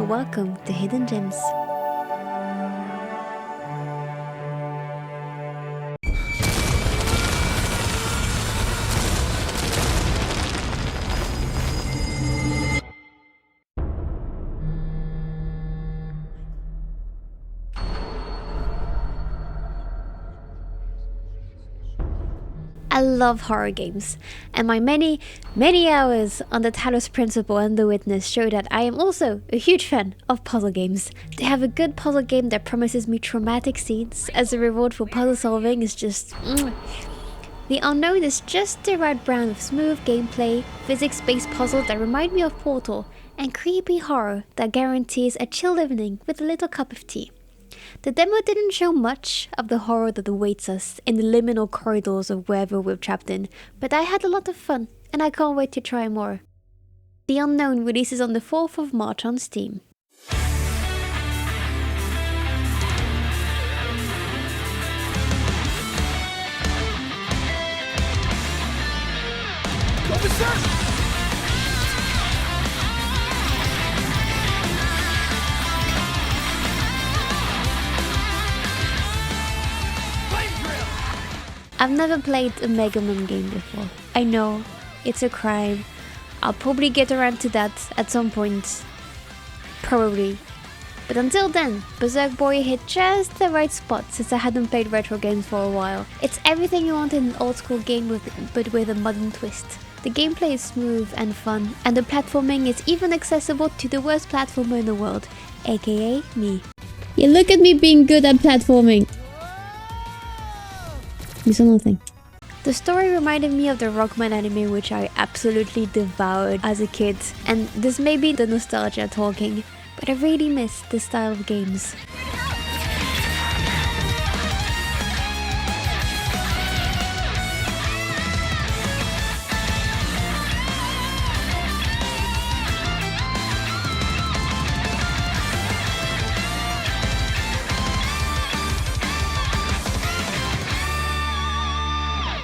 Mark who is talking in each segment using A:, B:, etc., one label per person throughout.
A: and welcome to Hidden Gems. I love horror games, and my many hours on the Talos Principle and The Witness show that I am also a huge fan of puzzle games. To have a good puzzle game that promises me traumatic scenes as a reward for puzzle solving is just... The Unknown is just the right brand of smooth gameplay, physics-based puzzles that remind me of Portal, and creepy horror that guarantees a chill evening with a little cup of tea. The demo didn't show much of the horror that awaits us in the liminal corridors of wherever we're trapped in, but I had a lot of fun, and I can't wait to try more. The Unknown releases on the 4th of March on Steam.
B: Go Berserk!
A: I've never played a Mega Man game before. I know, it's a crime. I'll probably get around to that at some point. Probably. But until then, Berserk Boy hit just the right spot since I hadn't played retro games for a while. It's everything you want in an old school game but with a modern twist. The gameplay is smooth and fun, and the platforming is even accessible to the worst platformer in the world, aka me. Yeah, look at me being good at platforming. You saw nothing. The story reminded me of the Rockman anime, which I absolutely devoured as a kid, and this may be the nostalgia talking, but I really miss this style of games.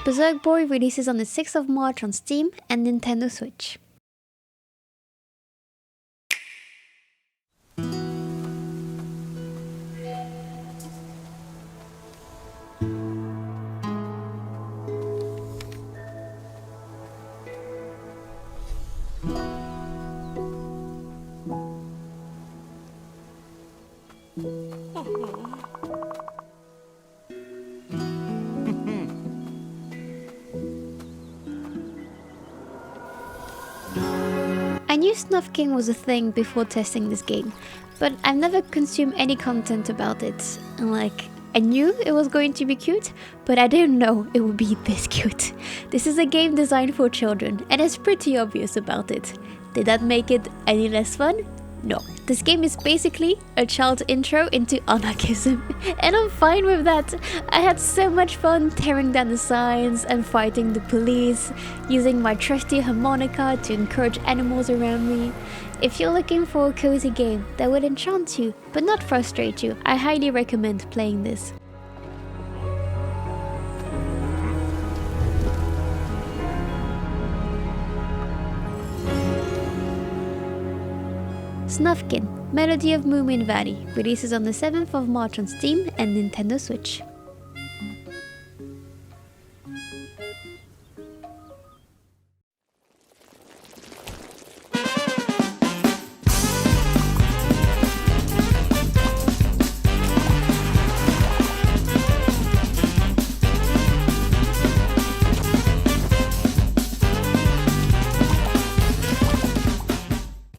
A: Berserk Boy releases on the 6th of March on Steam and Nintendo Switch. I knew Snuff King was a thing before testing this game, but I've never consumed any content about it. And I knew it was going to be cute, but I didn't know it would be this cute. This is a game designed for children, and it's pretty obvious about it. Did that make it any less fun? No. This game is basically a child's intro into anarchism, and I'm fine with that. I had so much fun tearing down the signs and fighting the police, using my trusty harmonica to encourage animals around me. If you're looking for a cozy game that will enchant you, but not frustrate you, I highly recommend playing this. Snuff King, Melody of Moomin Valley, releases on the 7th of March on Steam and Nintendo Switch.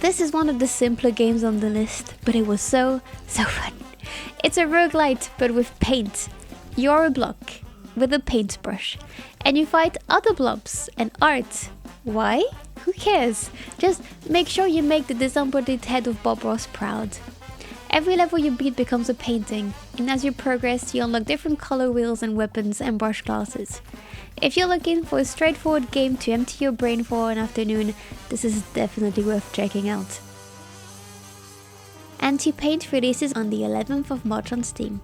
A: This is one of the simpler games on the list, but it was so fun. It's a roguelite, but with paint. You're a block with a paintbrush, and you fight other blobs and art. Why? Who cares? Just make sure you make the disembodied head of Bob Ross proud. Every level you beat becomes a painting, and as you progress, you unlock different color wheels and weapons and brush classes. If you're looking for a straightforward game to empty your brain for an afternoon, this is definitely worth checking out. Anti-Paint releases on the 11th of March on Steam.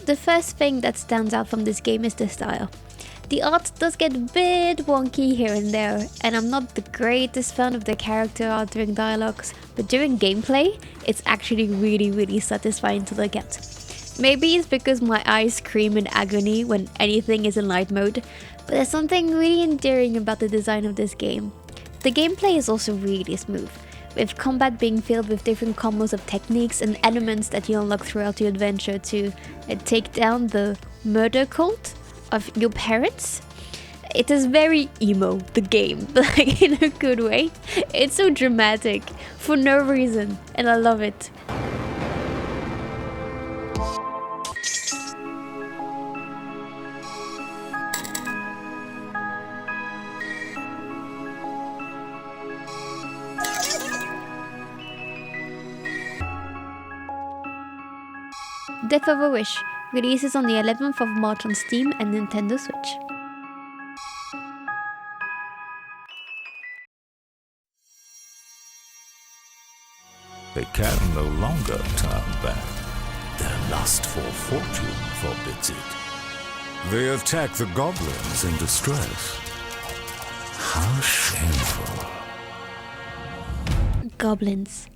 A: The first thing that stands out from this game is the style. The art does get a bit wonky here and there, and I'm not the greatest fan of the character art during dialogues, but during gameplay, it's actually really satisfying to look at. Maybe it's because my eyes scream in agony when anything is in light mode, but there's something really endearing about the design of this game. The gameplay is also really smooth, with combat being filled with different combos of techniques and elements that you unlock throughout your adventure to take down the murder cult of your parents. It is very emo, the game, like in a good way. It's so dramatic, for no reason, and I love it. Death of a Wish releases on the 11th of March on Steam and Nintendo Switch.
B: They can no longer turn back. Their lust for fortune forbids it. They attack the goblins in distress. How shameful.
A: Goblins.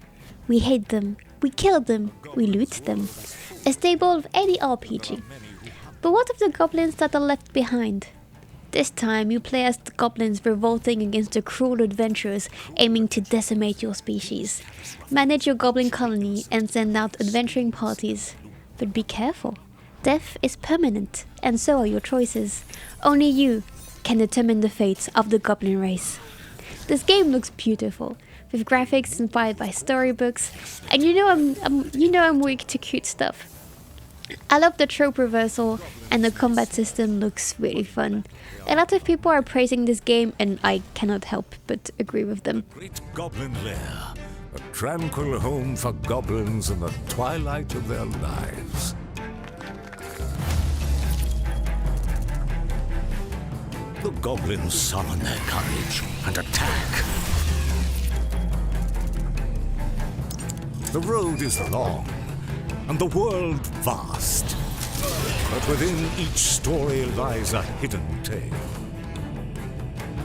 A: We hate them, we kill them, we loot them. A staple of any RPG. But what of the goblins that are left behind? This time you play as the goblins revolting against the cruel adventurers aiming to decimate your species. Manage your goblin colony and send out adventuring parties. But be careful. Death is permanent, and so are your choices. Only you can determine the fate of the goblin race. This game looks beautiful, with graphics inspired by storybooks, and you know I'm weak to cute stuff. I love the trope reversal, and the combat system looks really fun. A lot of people are praising this game, and I cannot help but agree with them.
B: Great Goblin Lair, a tranquil home for goblins in the twilight of their lives. The goblins summon their courage and attack. The road is long, and the world vast. But within each story lies a hidden tale.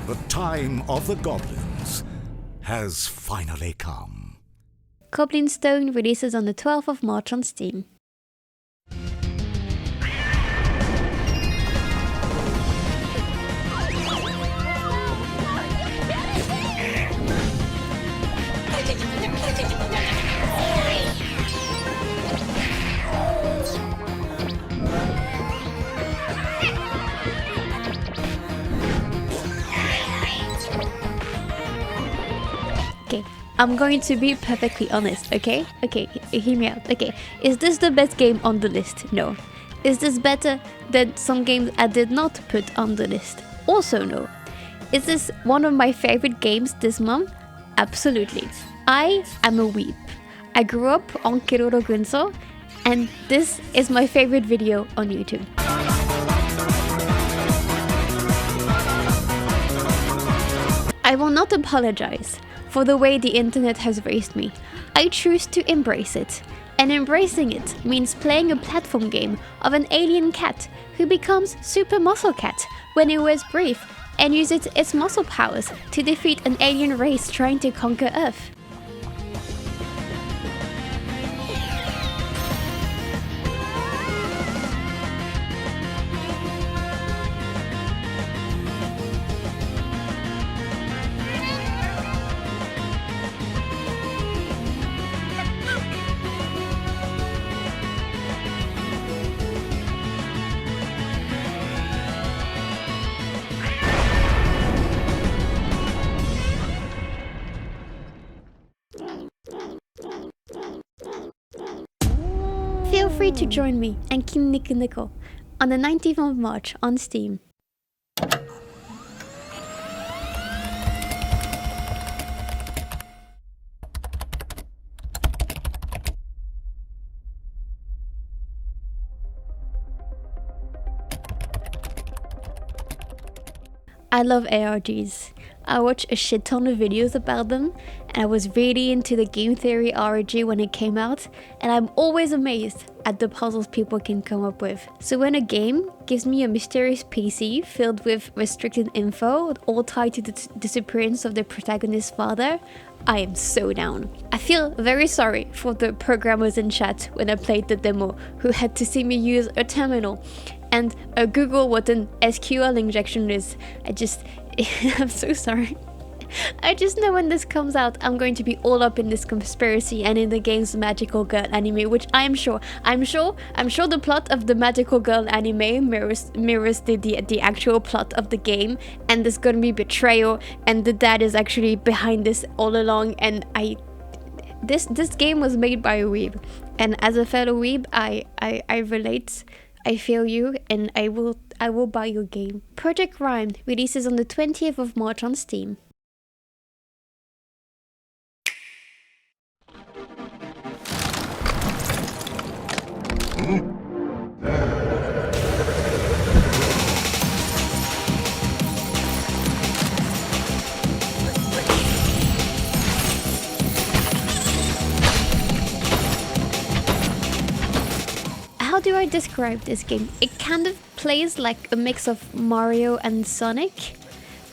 B: The time of the goblins has finally come.
A: Goblin Stone releases on the 12th of March on Steam. Okay, I'm going to be perfectly honest, okay? Okay, hear me out. Okay, is this the best game on the list? No. Is this better than some games I did not put on the list? Also no. Is this one of my favorite games this month? Absolutely. I am a weep. I grew up on Kiroro Gunso, and this is my favorite video on YouTube. I will not apologize for the way the internet has raised me. I choose to embrace it. And embracing it means playing a platform game of an alien cat who becomes Super Muscle Cat when it wears brief and uses its muscle powers to defeat an alien race trying to conquer Earth. Feel free to join me and King Nickel on the 19th of March on Steam. I love ARGs. I watched a shit ton of videos about them, and I was really into the game theory RPG when it came out, and I'm always amazed at the puzzles people can come up with. So when a game gives me a mysterious PC filled with restricted info, all tied to the disappearance of the protagonist's father, I am so down. I feel very sorry for the programmers in chat when I played the demo who had to see me use a terminal and Google what an SQL injection is. I'm so sorry. I just know when this comes out, I'm going to be all up in this conspiracy and in the game's magical girl anime, which I'm sure the plot of the magical girl anime mirrors the actual plot of the game, and there's gonna be betrayal, and the dad is actually behind this all along. And this game was made by a weeb, and as a fellow weeb, I relate. I feel you, and I will buy your game. Project Rhyme releases on the 20th of March on Steam. How do I describe this game? It kind of plays like a mix of Mario and Sonic.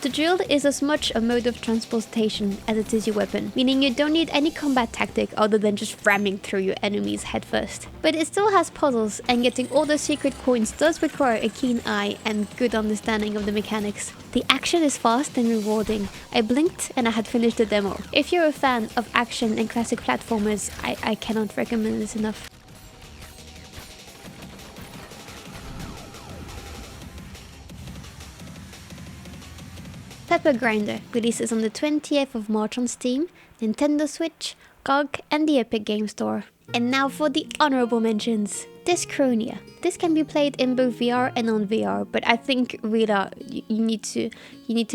A: The drill is as much a mode of transportation as it is your weapon, meaning you don't need any combat tactic other than just ramming through your enemies headfirst. But it still has puzzles, and getting all the secret coins does require a keen eye and good understanding of the mechanics. The action is fast and rewarding. I blinked and I had finished the demo. If you're a fan of action and classic platformers, I cannot recommend this enough. Pepper Grinder releases on the 20th of March on Steam, Nintendo Switch, GOG, and the Epic Game Store. And now for the honorable mentions. Discronia. This can be played in both VR and non-VR, but I think really you need to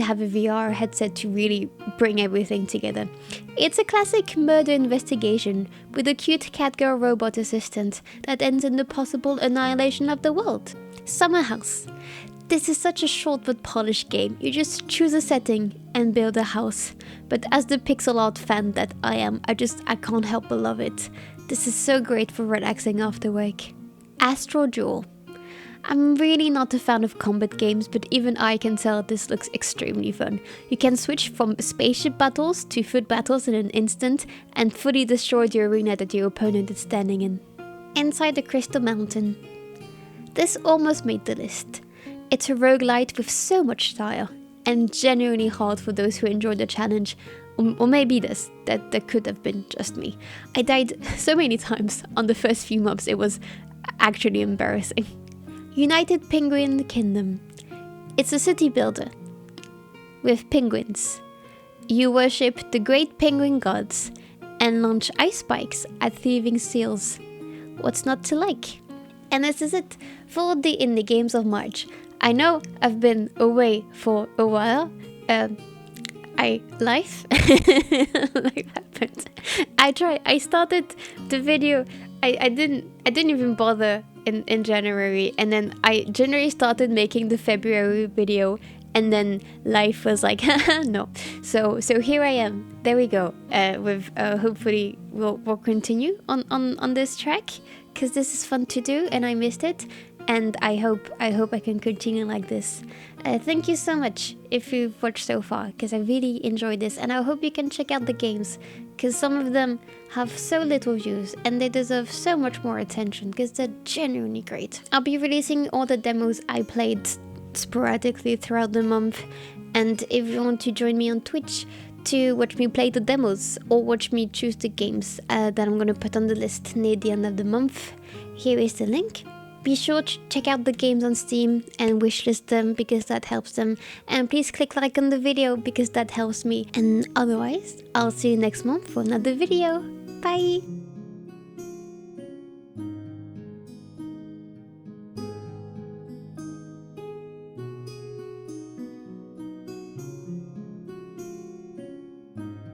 A: have a VR headset to really bring everything together. It's a classic murder investigation with a cute catgirl robot assistant that ends in the possible annihilation of the world. Summer House. This is such a short but polished game. You just choose a setting and build a house. But as the pixel art fan that I am, I can't help but love it. This is so great for relaxing after work. Astral Jewel. I'm really not a fan of combat games, but even I can tell this looks extremely fun. You can switch from spaceship battles to foot battles in an instant and fully destroy the arena that your opponent is standing in. Inside the Crystal Mountain. This almost made the list. It's a roguelite with so much style, and genuinely hard for those who enjoy the challenge. Or maybe that could have been just me. I died so many times on the first few mobs, it was actually embarrassing. United Penguin Kingdom. It's a city builder with penguins. You worship the great penguin gods and launch ice spikes at thieving seals. What's not to like? And this is it for the indie games of March. I know I've been away for a while. Life happened. I started the video. I didn't even bother in January, and then I January started making the February video, and then life was like no. So here I am. There we go. With hopefully we'll continue on this track, because this is fun to do and I missed it. And I hope I can continue like this. Thank you so much if you've watched so far, because I really enjoyed this, and I hope you can check out the games, because some of them have so little views and they deserve so much more attention, because they're genuinely great. I'll be releasing all the demos I played sporadically throughout the month, and if you want to join me on Twitch to watch me play the demos or watch me choose the games that I'm gonna put on the list near the end of the month, here is the link. Be sure to check out the games on Steam and wishlist them, because that helps them. And please click like on the video, because that helps me. And otherwise, I'll see you next month for another video. Bye!